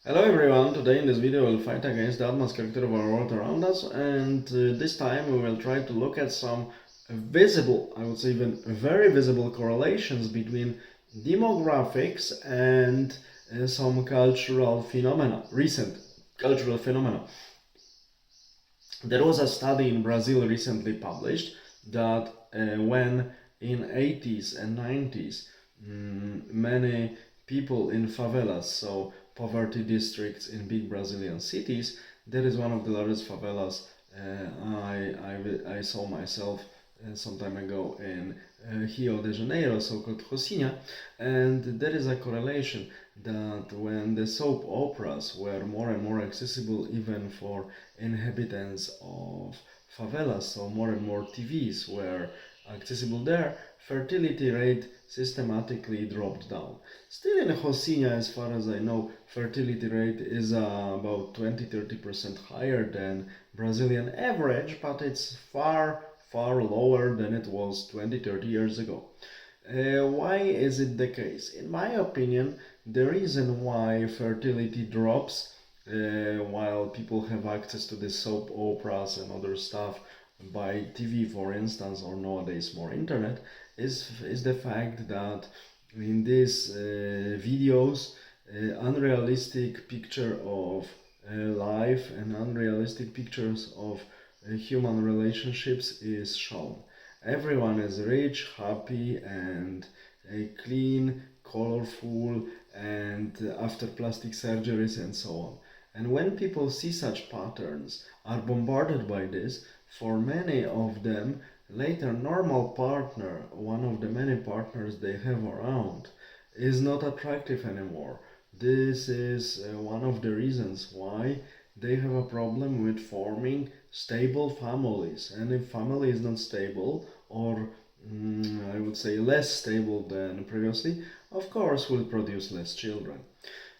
Hello everyone, today in this video we'll fight against the atmos character of our world around us, and this time we will try to look at some visible, I would say even very visible correlations between demographics and some cultural phenomena, recent cultural phenomena. There was a study in Brazil recently published that when in 80s and 90s many people in favelas, so poverty districts in big Brazilian cities, there is one of the largest favelas I saw myself some time ago in Rio de Janeiro, so-called Rocinha, and there is a correlation that when the soap operas were more and more accessible even for inhabitants of favelas, so more and more TVs were accessible there, fertility rate systematically dropped down. Still in Rocinha, as far as I know, fertility rate is about 20-30% higher than Brazilian average, but it's far lower than it was 20-30 years ago. Why is it the case? In my opinion, the reason why fertility drops while people have access to the soap operas and other stuff by TV, for instance, or nowadays more internet, is the fact that in these videos, unrealistic picture of life and unrealistic pictures of human relationships is shown. Everyone is rich, happy, and clean, colorful, and after plastic surgeries and so on. And when people see such patterns, are bombarded by this, for many of them, later normal partner, one of the many partners they have around, is not attractive anymore. This is one of the reasons why they have a problem with forming stable families. And if family is not stable, or I would say less stable than previously, of course will produce less children.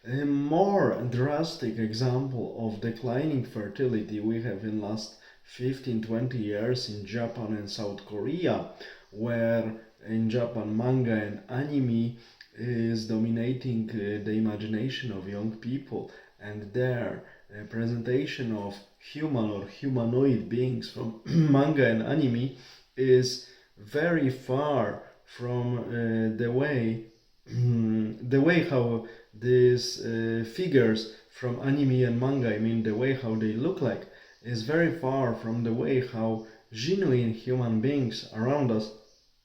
A more drastic example of declining fertility we have in last 15-20 years in Japan and South Korea, where in Japan manga and anime is dominating the imagination of young people, and their presentation of human or humanoid beings from manga and anime is very far from the way how these figures from anime and manga, I mean the way how they look like, is very far from the way how genuine human beings around us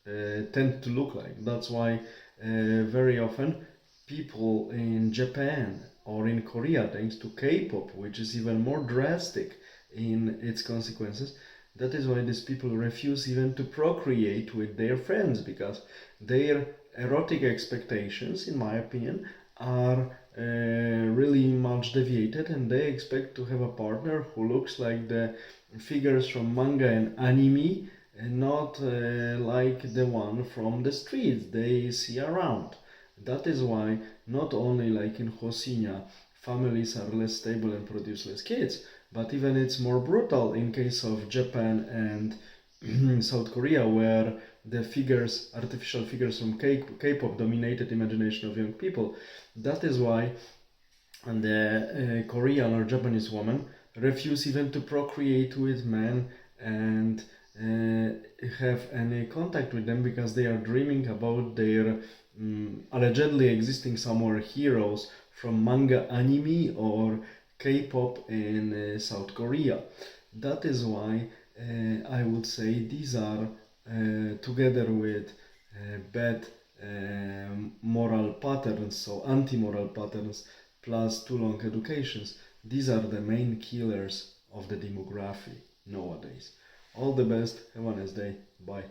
tend to look like. That's why very often people in Japan or in Korea, thanks to K-pop, which is even more drastic in its consequences, that is why these people refuse even to procreate with their friends, because their erotic expectations, in my opinion, are really much deviated, and they expect to have a partner who looks like the figures from manga and anime, and not like the one from the streets they see around. That is why not only like in Rocinha families are less stable and produce less kids, but even it's more brutal in case of Japan and South Korea, where the figures, artificial figures from K-pop dominated imagination of young people. That is why the Korean or Japanese woman refuse even to procreate with men and have any contact with them, because they are dreaming about their allegedly existing somewhere heroes from manga, anime, or K-pop in South Korea. That is why I would say these are, together with bad moral patterns, so anti-moral patterns, plus too long educations, these are the main killers of the demography nowadays. All the best, have a nice day, bye.